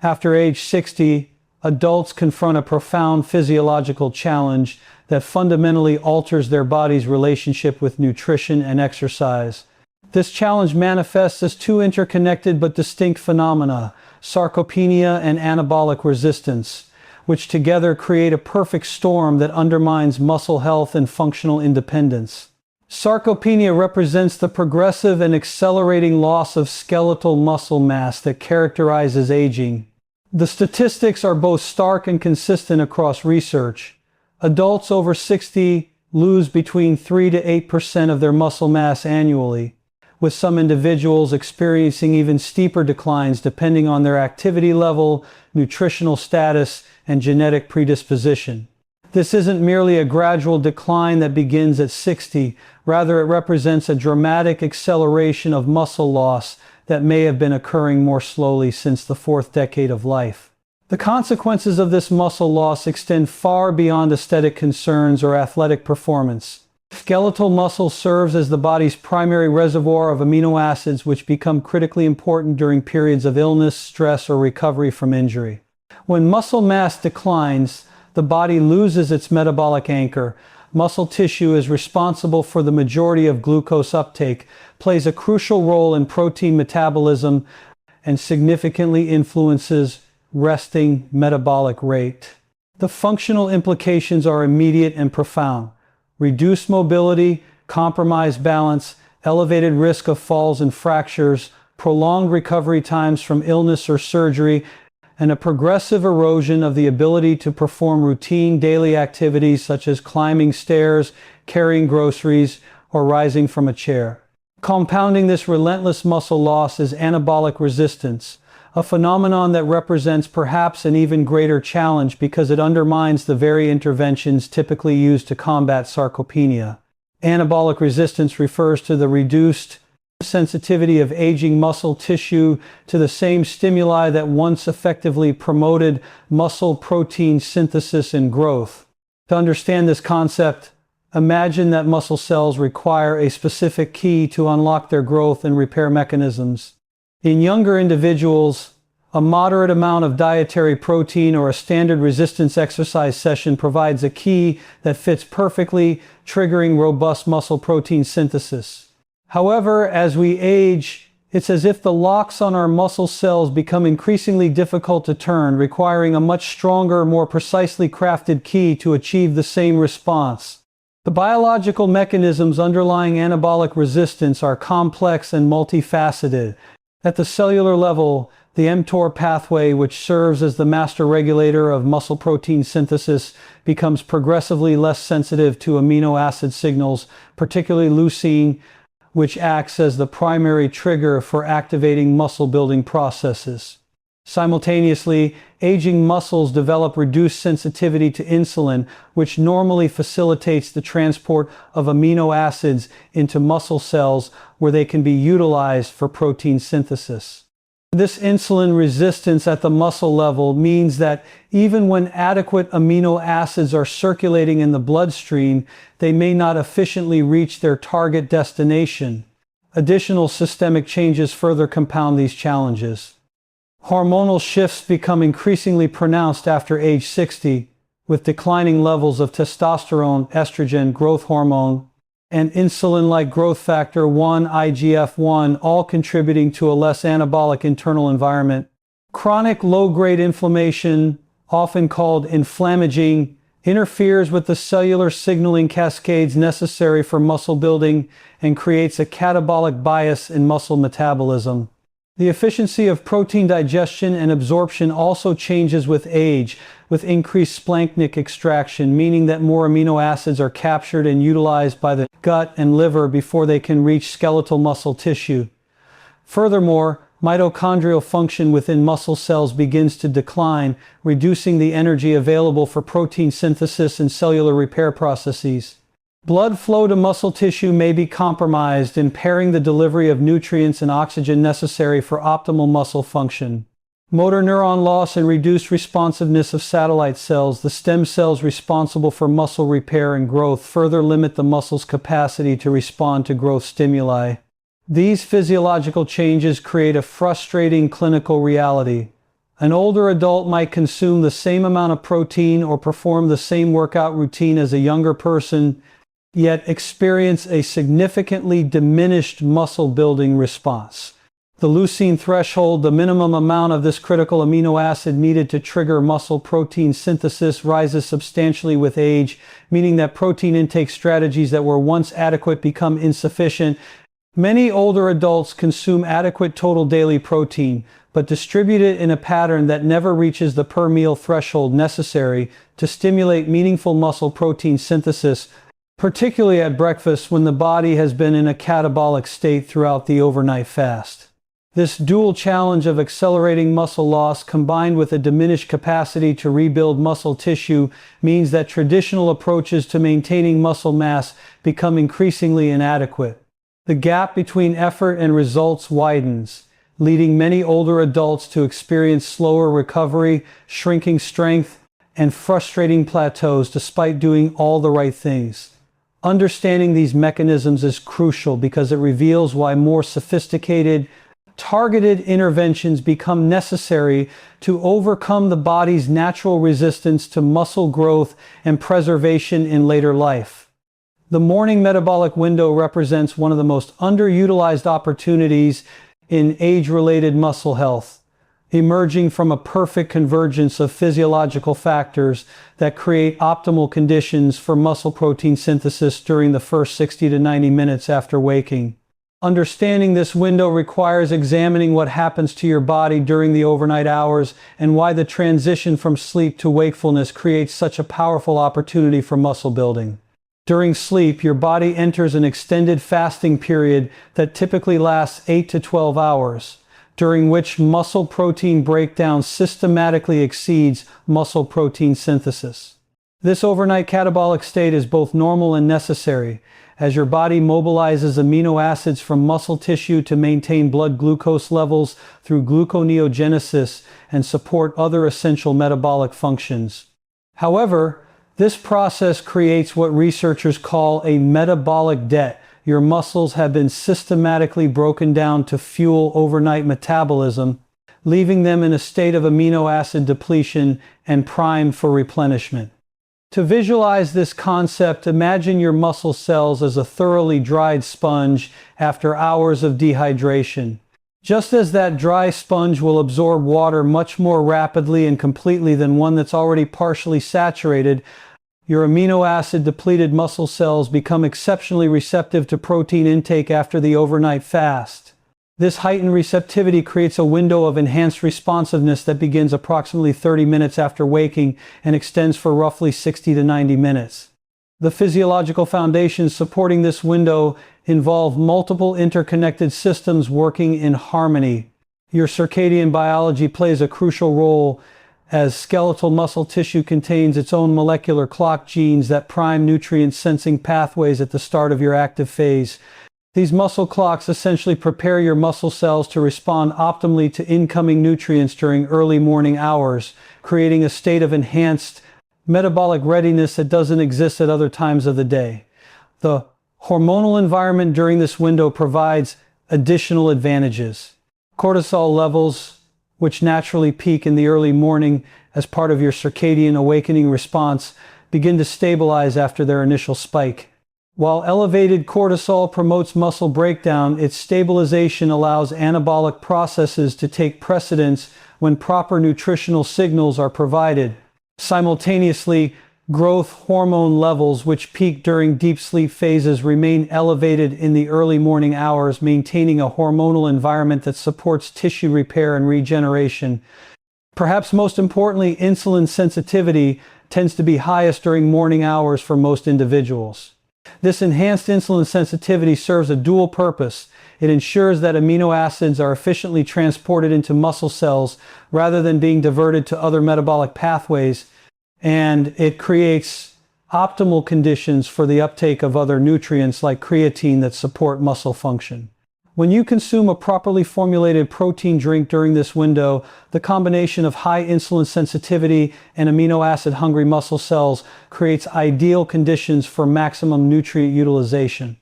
After age 60, adults confront a profound physiological challenge that fundamentally alters their body's relationship with nutrition and exercise. This challenge manifests as two interconnected but distinct phenomena: sarcopenia and anabolic resistance, which together create a perfect storm that undermines muscle health and functional independence. Sarcopenia represents the progressive and accelerating loss of skeletal muscle mass that characterizes aging. The statistics are both stark and consistent across research. Adults over 60 lose between 3 to 8% of their muscle mass annually, with some individuals experiencing even steeper declines depending on their activity level, nutritional status, and genetic predisposition. This isn't merely a gradual decline that begins at 60, rather it represents a dramatic acceleration of muscle loss that may have been occurring more slowly since the fourth decade of life. The consequences of this muscle loss extend far beyond aesthetic concerns or athletic performance. Skeletal muscle serves as the body's primary reservoir of amino acids, which become critically important during periods of illness, stress, or recovery from injury. When muscle mass declines, the body loses its metabolic anchor. Muscle tissue is responsible for the majority of glucose uptake, plays a crucial role in protein metabolism, and significantly influences resting metabolic rate. The functional implications are immediate and profound. Reduced mobility, compromised balance, elevated risk of falls and fractures, prolonged recovery times from illness or surgery, and a progressive erosion of the ability to perform routine daily activities such as climbing stairs, carrying groceries, or rising from a chair. Compounding this relentless muscle loss is anabolic resistance, a phenomenon that represents perhaps an even greater challenge because it undermines the very interventions typically used to combat sarcopenia. Anabolic resistance refers to the reduced sensitivity of aging muscle tissue to the same stimuli that once effectively promoted muscle protein synthesis and growth. To understand this concept, imagine that muscle cells require a specific key to unlock their growth and repair mechanisms. In younger individuals, a moderate amount of dietary protein or a standard resistance exercise session provides a key that fits perfectly, triggering robust muscle protein synthesis. However, as we age, it's as if the locks on our muscle cells become increasingly difficult to turn, requiring a much stronger, more precisely crafted key to achieve the same response. The biological mechanisms underlying anabolic resistance are complex and multifaceted. At the cellular level, the mTOR pathway, which serves as the master regulator of muscle protein synthesis, becomes progressively less sensitive to amino acid signals, particularly leucine, which acts as the primary trigger for activating muscle-building processes. Simultaneously, aging muscles develop reduced sensitivity to insulin, which normally facilitates the transport of amino acids into muscle cells where they can be utilized for protein synthesis. This insulin resistance at the muscle level means that even when adequate amino acids are circulating in the bloodstream, they may not efficiently reach their target destination. Additional systemic changes further compound these challenges. Hormonal shifts become increasingly pronounced after age 60, with declining levels of testosterone, estrogen, growth hormone, and insulin-like growth factor 1, IGF-1, all contributing to a less anabolic internal environment. Chronic low-grade inflammation, often called inflammaging, interferes with the cellular signaling cascades necessary for muscle building and creates a catabolic bias in muscle metabolism. The efficiency of protein digestion and absorption also changes with age, with increased splanchnic extraction, meaning that more amino acids are captured and utilized by the gut and liver before they can reach skeletal muscle tissue. Furthermore, mitochondrial function within muscle cells begins to decline, reducing the energy available for protein synthesis and cellular repair processes. Blood flow to muscle tissue may be compromised, impairing the delivery of nutrients and oxygen necessary for optimal muscle function. Motor neuron loss and reduced responsiveness of satellite cells, the stem cells responsible for muscle repair and growth, further limit the muscle's capacity to respond to growth stimuli. These physiological changes create a frustrating clinical reality. An older adult might consume the same amount of protein or perform the same workout routine as a younger person, yet experience a significantly diminished muscle building response. The leucine threshold, the minimum amount of this critical amino acid needed to trigger muscle protein synthesis, rises substantially with age, meaning that protein intake strategies that were once adequate become insufficient. Many older adults consume adequate total daily protein, but distribute it in a pattern that never reaches the per meal threshold necessary to stimulate meaningful muscle protein synthesis, particularly at breakfast when the body has been in a catabolic state throughout the overnight fast. This dual challenge of accelerating muscle loss combined with a diminished capacity to rebuild muscle tissue means that traditional approaches to maintaining muscle mass become increasingly inadequate. The gap between effort and results widens, leading many older adults to experience slower recovery, shrinking strength, and frustrating plateaus despite doing all the right things. Understanding these mechanisms is crucial because it reveals why more sophisticated, targeted interventions become necessary to overcome the body's natural resistance to muscle growth and preservation in later life. The morning metabolic window represents one of the most underutilized opportunities in age-related muscle health, emerging from a perfect convergence of physiological factors that create optimal conditions for muscle protein synthesis during the first 60 to 90 minutes after waking. Understanding this window requires examining what happens to your body during the overnight hours and why the transition from sleep to wakefulness creates such a powerful opportunity for muscle building. During sleep, your body enters an extended fasting period that typically lasts 8 to 12 hours, during which muscle protein breakdown systematically exceeds muscle protein synthesis. This overnight catabolic state is both normal and necessary, as your body mobilizes amino acids from muscle tissue to maintain blood glucose levels through gluconeogenesis and support other essential metabolic functions. However, this process creates what researchers call a metabolic debt. Your muscles have been systematically broken down to fuel overnight metabolism, leaving them in a state of amino acid depletion and primed for replenishment. To visualize this concept, imagine your muscle cells as a thoroughly dried sponge after hours of dehydration. Just as that dry sponge will absorb water much more rapidly and completely than one that's already partially saturated, your amino acid depleted muscle cells become exceptionally receptive to protein intake after the overnight fast. This heightened receptivity creates a window of enhanced responsiveness that begins approximately 30 minutes after waking and extends for roughly 60 to 90 minutes. The physiological foundations supporting this window involve multiple interconnected systems working in harmony. Your circadian biology plays a crucial role, as skeletal muscle tissue contains its own molecular clock genes that prime nutrient-sensing pathways at the start of your active phase. These muscle clocks essentially prepare your muscle cells to respond optimally to incoming nutrients during early morning hours, creating a state of enhanced metabolic readiness that doesn't exist at other times of the day. The hormonal environment during this window provides additional advantages. Cortisol levels, which naturally peak in the early morning as part of your circadian awakening response, begin to stabilize after their initial spike. While elevated cortisol promotes muscle breakdown, its stabilization allows anabolic processes to take precedence when proper nutritional signals are provided. Simultaneously, growth hormone levels, which peak during deep sleep phases, remain elevated in the early morning hours, maintaining a hormonal environment that supports tissue repair and regeneration. Perhaps most importantly, insulin sensitivity tends to be highest during morning hours for most individuals. This enhanced insulin sensitivity serves a dual purpose. It ensures that amino acids are efficiently transported into muscle cells rather than being diverted to other metabolic pathways, and it creates optimal conditions for the uptake of other nutrients like creatine that support muscle function. When you consume a properly formulated protein drink during this window, the combination of high insulin sensitivity and amino acid hungry muscle cells creates ideal conditions for maximum nutrient utilization.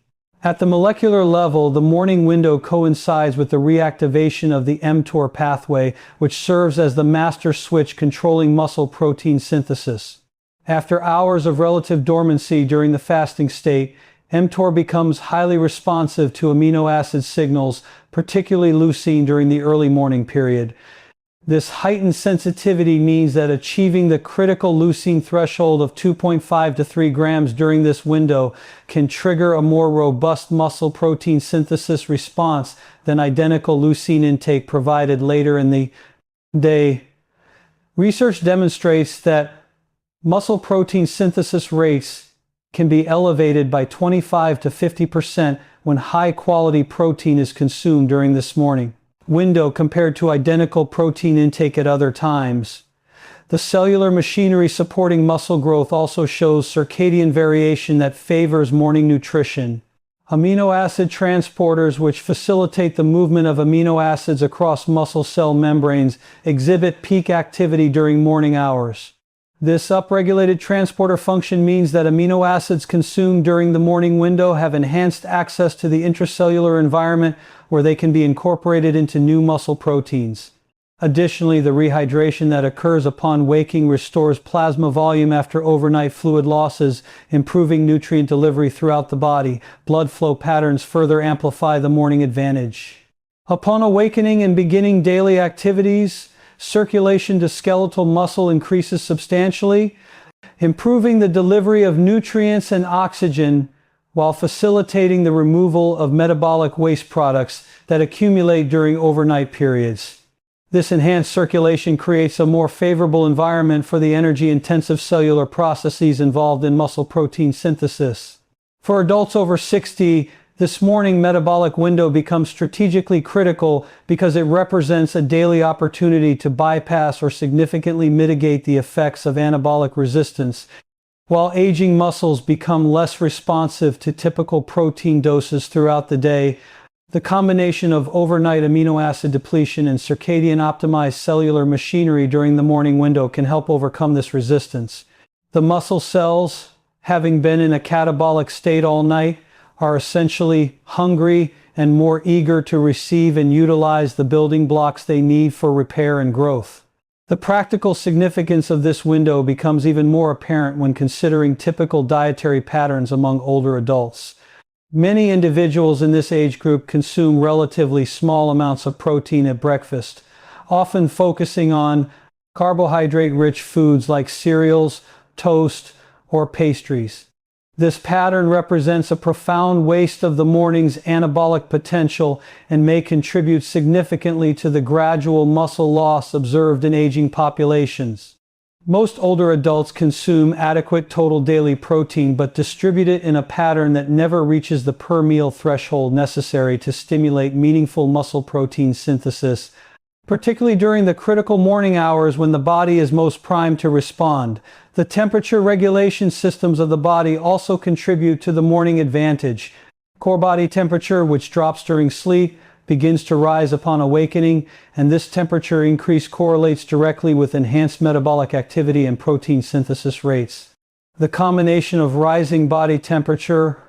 At the molecular level, the morning window coincides with the reactivation of the mTOR pathway, which serves as the master switch controlling muscle protein synthesis. After hours of relative dormancy during the fasting state, mTOR becomes highly responsive to amino acid signals, particularly leucine during the early morning period. This heightened sensitivity means that achieving the critical leucine threshold of 2.5 to 3 grams during this window can trigger a more robust muscle protein synthesis response than identical leucine intake provided later in the day. Research demonstrates that muscle protein synthesis rates can be elevated by 25 to 50% when high-quality protein is consumed during this morning window compared to identical protein intake at other times. The cellular machinery supporting muscle growth also shows circadian variation that favors morning nutrition. Amino acid transporters, which facilitate the movement of amino acids across muscle cell membranes, exhibit peak activity during morning hours. This upregulated transporter function means that amino acids consumed during the morning window have enhanced access to the intracellular environment where they can be incorporated into new muscle proteins. Additionally, the rehydration that occurs upon waking restores plasma volume after overnight fluid losses, improving nutrient delivery throughout the body. Blood flow patterns further amplify the morning advantage. Upon awakening and beginning daily activities, circulation to skeletal muscle increases substantially, improving the delivery of nutrients and oxygen while facilitating the removal of metabolic waste products that accumulate during overnight periods. This enhanced circulation creates a more favorable environment for the energy-intensive cellular processes involved in muscle protein synthesis. For adults over 60, this morning metabolic window becomes strategically critical because it represents a daily opportunity to bypass or significantly mitigate the effects of anabolic resistance. While aging muscles become less responsive to typical protein doses throughout the day, the combination of overnight amino acid depletion and circadian optimized cellular machinery during the morning window can help overcome this resistance. The muscle cells, having been in a catabolic state all night, are essentially hungry and more eager to receive and utilize the building blocks they need for repair and growth. The practical significance of this window becomes even more apparent when considering typical dietary patterns among older adults. Many individuals in this age group consume relatively small amounts of protein at breakfast, often focusing on carbohydrate-rich foods like cereals, toast, or pastries. This pattern represents a profound waste of the morning's anabolic potential and may contribute significantly to the gradual muscle loss observed in aging populations. Most older adults consume adequate total daily protein but distribute it in a pattern that never reaches the per meal threshold necessary to stimulate meaningful muscle protein synthesis, particularly during the critical morning hours when the body is most primed to respond. The temperature regulation systems of the body also contribute to the morning advantage. Core body temperature, which drops during sleep, begins to rise upon awakening, and this temperature increase correlates directly with enhanced metabolic activity and protein synthesis rates. The combination of rising body temperature,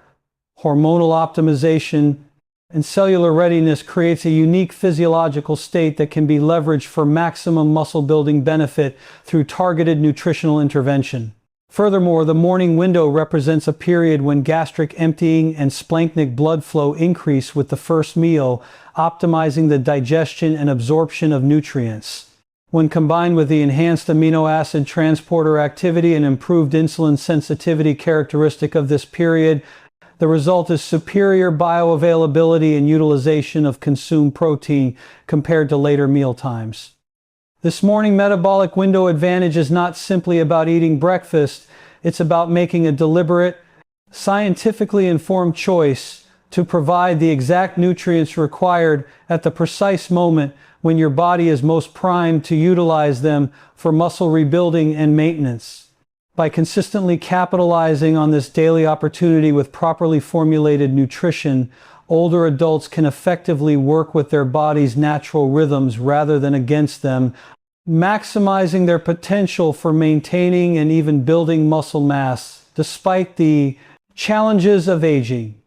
hormonal optimization, and cellular readiness creates a unique physiological state that can be leveraged for maximum muscle building benefit through targeted nutritional intervention. Furthermore, the morning window represents a period when gastric emptying and splanchnic blood flow increase with the first meal, optimizing the digestion and absorption of nutrients. When combined with the enhanced amino acid transporter activity and improved insulin sensitivity characteristic of this period, the result is superior bioavailability and utilization of consumed protein compared to later meal times. This morning metabolic window advantage is not simply about eating breakfast, it's about making a deliberate, scientifically informed choice to provide the exact nutrients required at the precise moment when your body is most primed to utilize them for muscle rebuilding and maintenance. By consistently capitalizing on this daily opportunity with properly formulated nutrition, older adults can effectively work with their body's natural rhythms rather than against them, maximizing their potential for maintaining and even building muscle mass despite the challenges of aging.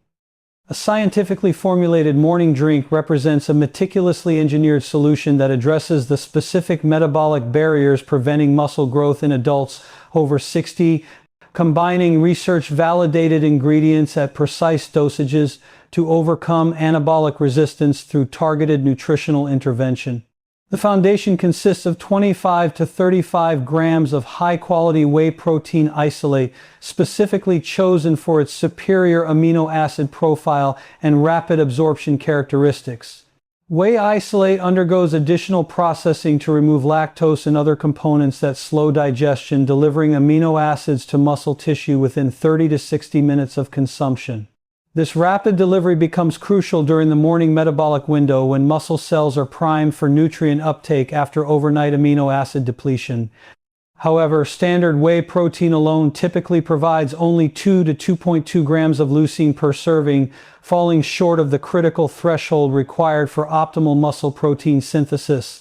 A scientifically formulated morning drink represents a meticulously engineered solution that addresses the specific metabolic barriers preventing muscle growth in adults over 60, combining research-validated ingredients at precise dosages to overcome anabolic resistance through targeted nutritional intervention. The foundation consists of 25 to 35 grams of high-quality whey protein isolate, specifically chosen for its superior amino acid profile and rapid absorption characteristics. Whey isolate undergoes additional processing to remove lactose and other components that slow digestion, delivering amino acids to muscle tissue within 30 to 60 minutes of consumption. This rapid delivery becomes crucial during the morning metabolic window when muscle cells are primed for nutrient uptake after overnight amino acid depletion. However, standard whey protein alone typically provides only 2 to 2.2 grams of leucine per serving, falling short of the critical threshold required for optimal muscle protein synthesis.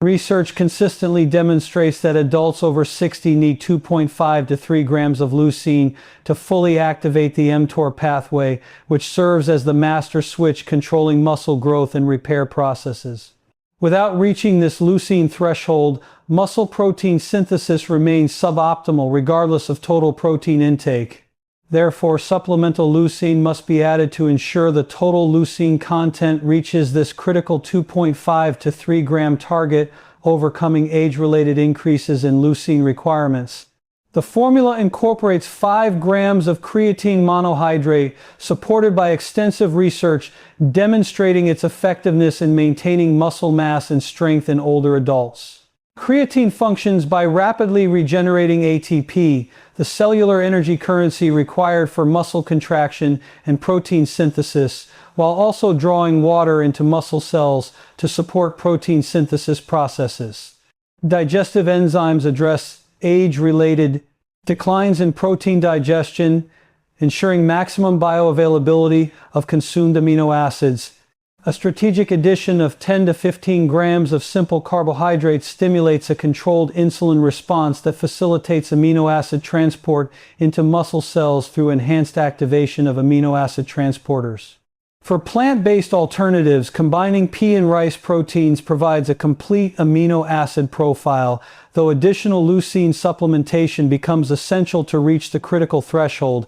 Research consistently demonstrates that adults over 60 need 2.5 to 3 grams of leucine to fully activate the mTOR pathway, which serves as the master switch controlling muscle growth and repair processes. Without reaching this leucine threshold, muscle protein synthesis remains suboptimal regardless of total protein intake. Therefore, supplemental leucine must be added to ensure the total leucine content reaches this critical 2.5 to 3 gram target, overcoming age-related increases in leucine requirements. The formula incorporates 5 grams of creatine monohydrate, supported by extensive research demonstrating its effectiveness in maintaining muscle mass and strength in older adults. Creatine functions by rapidly regenerating ATP, the cellular energy currency required for muscle contraction and protein synthesis, while also drawing water into muscle cells to support protein synthesis processes. Digestive enzymes address age-related declines in protein digestion, ensuring maximum bioavailability of consumed amino acids. A strategic addition of 10 to 15 grams of simple carbohydrates stimulates a controlled insulin response that facilitates amino acid transport into muscle cells through enhanced activation of amino acid transporters. For plant-based alternatives, combining pea and rice proteins provides a complete amino acid profile, though additional leucine supplementation becomes essential to reach the critical threshold,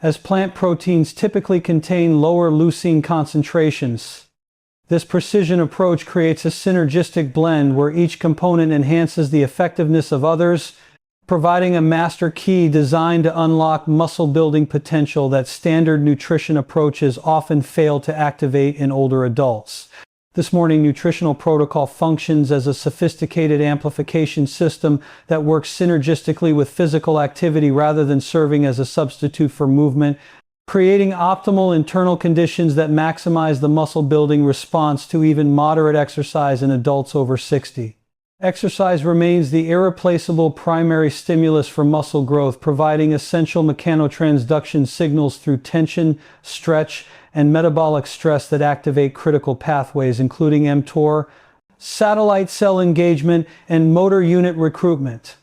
as plant proteins typically contain lower leucine concentrations. This precision approach creates a synergistic blend where each component enhances the effectiveness of others, providing a master key designed to unlock muscle-building potential that standard nutrition approaches often fail to activate in older adults. This morning nutritional protocol functions as a sophisticated amplification system that works synergistically with physical activity rather than serving as a substitute for movement, creating optimal internal conditions that maximize the muscle-building response to even moderate exercise in adults over 60. Exercise remains the irreplaceable primary stimulus for muscle growth, providing essential mechanotransduction signals through tension, stretch, and metabolic stress that activate critical pathways, including mTOR, satellite cell engagement, and motor unit recruitment.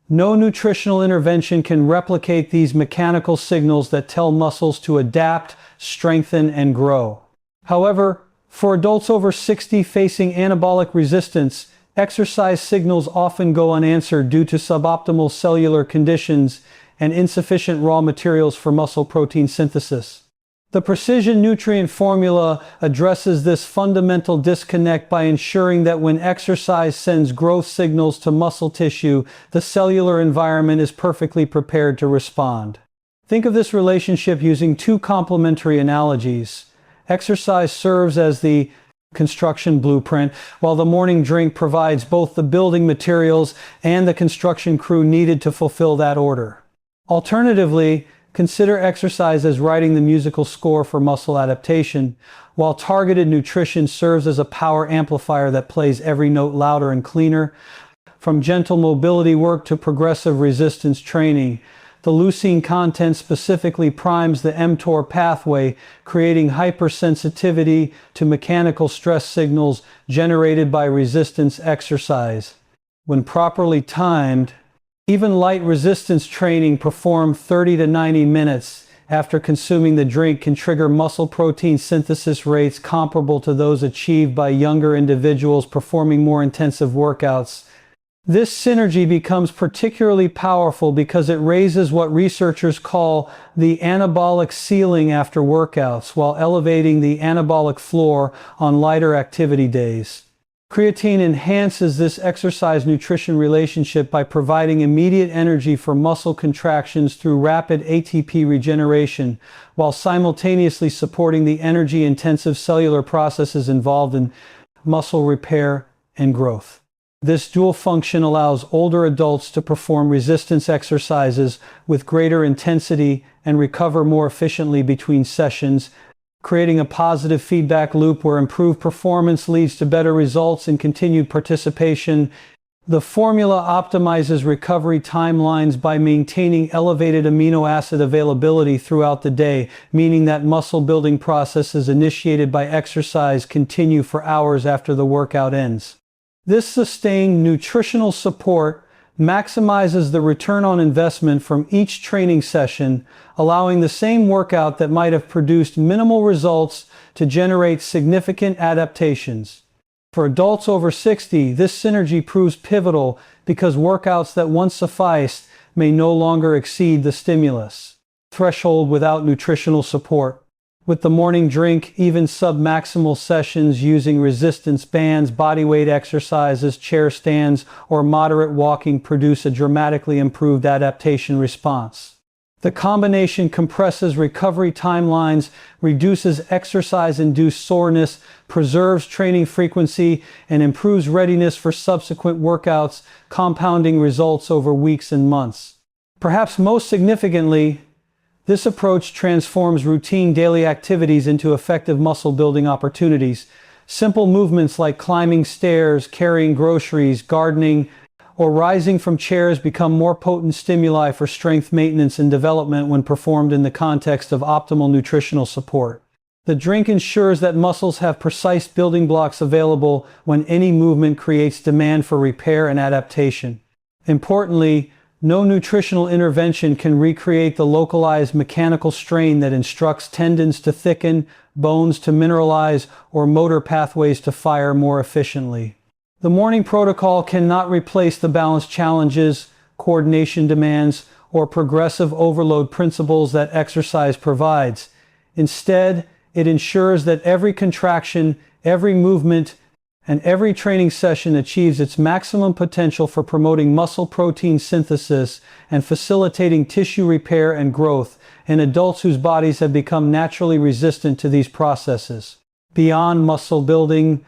No nutritional intervention can replicate these mechanical signals that tell muscles to adapt, strengthen, and grow. However, for adults over 60 facing anabolic resistance, exercise signals often go unanswered due to suboptimal cellular conditions and insufficient raw materials for muscle protein synthesis. The precision nutrient formula addresses this fundamental disconnect by ensuring that when exercise sends growth signals to muscle tissue, the cellular environment is perfectly prepared to respond. Think of this relationship using two complementary analogies. Exercise serves as the construction blueprint, while the morning drink provides both the building materials and the construction crew needed to fulfill that order. Alternatively, consider exercise as writing the musical score for muscle adaptation, while targeted nutrition serves as a power amplifier that plays every note louder and cleaner. From gentle mobility work to progressive resistance training, the leucine content specifically primes the mTOR pathway, creating hypersensitivity to mechanical stress signals generated by resistance exercise. When properly timed, even light resistance training performed 30 to 90 minutes after consuming the drink can trigger muscle protein synthesis rates comparable to those achieved by younger individuals performing more intensive workouts. This synergy becomes particularly powerful because it raises what researchers call the anabolic ceiling after workouts, while elevating the anabolic floor on lighter activity days. Creatine enhances this exercise-nutrition relationship by providing immediate energy for muscle contractions through rapid ATP regeneration, while simultaneously supporting the energy-intensive cellular processes involved in muscle repair and growth. This dual function allows older adults to perform resistance exercises with greater intensity and recover more efficiently between sessions, creating a positive feedback loop where improved performance leads to better results and continued participation. The formula optimizes recovery timelines by maintaining elevated amino acid availability throughout the day, meaning that muscle building processes initiated by exercise continue for hours after the workout ends. This sustained nutritional support maximizes the return on investment from each training session, allowing the same workout that might have produced minimal results to generate significant adaptations. For adults over 60, this synergy proves pivotal because workouts that once sufficed may no longer exceed the stimulus threshold without nutritional support. With the morning drink, even sub-maximal sessions using resistance bands, bodyweight exercises, chair stands, or moderate walking produce a dramatically improved adaptation response. The combination compresses recovery timelines, reduces exercise-induced soreness, preserves training frequency, and improves readiness for subsequent workouts, compounding results over weeks and months. Perhaps most significantly, this approach transforms routine daily activities into effective muscle-building opportunities. Simple movements like climbing stairs, carrying groceries, gardening, or rising from chairs become more potent stimuli for strength maintenance and development when performed in the context of optimal nutritional support. The drink ensures that muscles have precise building blocks available when any movement creates demand for repair and adaptation. Importantly, no nutritional intervention can recreate the localized mechanical strain that instructs tendons to thicken, bones to mineralize, or motor pathways to fire more efficiently. The morning protocol cannot replace the balance challenges, coordination demands, or progressive overload principles that exercise provides. Instead, it ensures that every contraction, every movement, and every training session achieves its maximum potential for promoting muscle protein synthesis and facilitating tissue repair and growth in adults whose bodies have become naturally resistant to these processes. Beyond muscle building,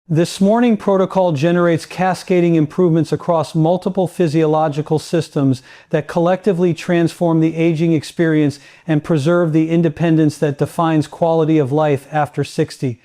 this morning protocol generates cascading improvements across multiple physiological systems that collectively transform the aging experience and preserve the independence that defines quality of life after 60.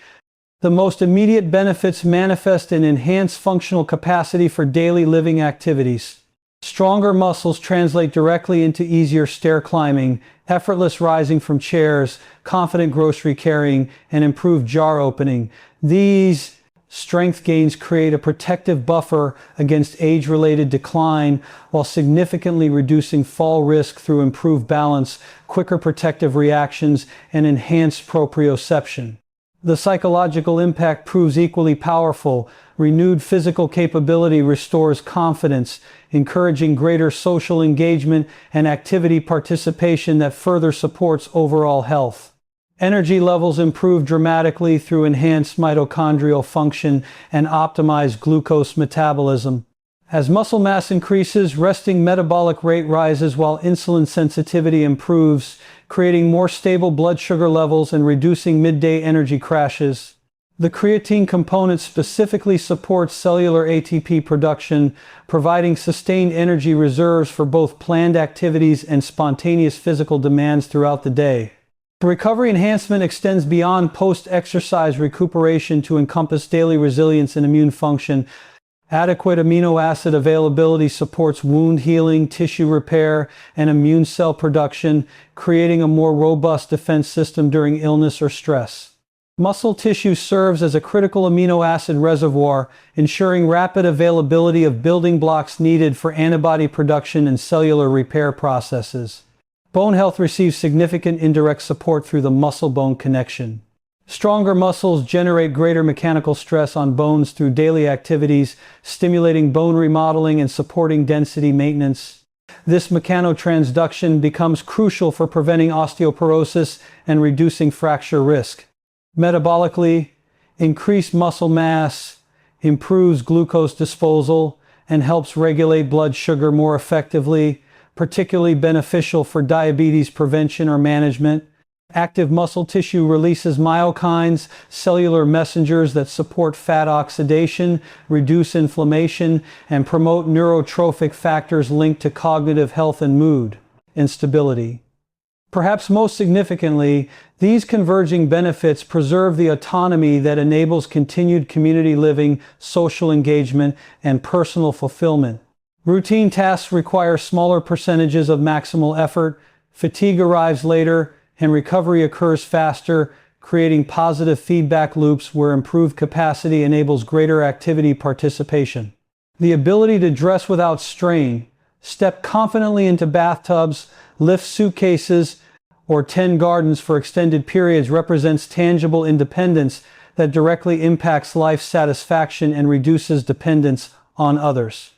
The most immediate benefits manifest in enhanced functional capacity for daily living activities. Stronger muscles translate directly into easier stair climbing, effortless rising from chairs, confident grocery carrying, and improved jar opening. These strength gains create a protective buffer against age-related decline while significantly reducing fall risk through improved balance, quicker protective reactions, and enhanced proprioception. The psychological impact proves equally powerful. Renewed physical capability restores confidence, encouraging greater social engagement and activity participation that further supports overall health. Energy levels improve dramatically through enhanced mitochondrial function and optimized glucose metabolism. As muscle mass increases, resting metabolic rate rises while insulin sensitivity improves, creating more stable blood sugar levels and reducing midday energy crashes. The creatine component specifically supports cellular ATP production, providing sustained energy reserves for both planned activities and spontaneous physical demands throughout the day. Recovery enhancement extends beyond post-exercise recuperation to encompass daily resilience and immune function. Adequate amino acid availability supports wound healing, tissue repair, and immune cell production, creating a more robust defense system during illness or stress. Muscle tissue serves as a critical amino acid reservoir, ensuring rapid availability of building blocks needed for antibody production and cellular repair processes. Bone health receives significant indirect support through the muscle-bone connection. Stronger muscles generate greater mechanical stress on bones through daily activities, stimulating bone remodeling and supporting density maintenance. This mechanotransduction becomes crucial for preventing osteoporosis and reducing fracture risk. Metabolically, increased muscle mass improves glucose disposal and helps regulate blood sugar more effectively, particularly beneficial for diabetes prevention or management. Active muscle tissue releases myokines, cellular messengers that support fat oxidation, reduce inflammation, and promote neurotrophic factors linked to cognitive health and mood and stability. Perhaps most significantly, these converging benefits preserve the autonomy that enables continued community living, social engagement, and personal fulfillment. Routine tasks require smaller percentages of maximal effort, fatigue arrives later, and recovery occurs faster, creating positive feedback loops where improved capacity enables greater activity participation. The ability to dress without strain, step confidently into bathtubs, lift suitcases, or tend gardens for extended periods represents tangible independence that directly impacts life satisfaction and reduces dependence on others.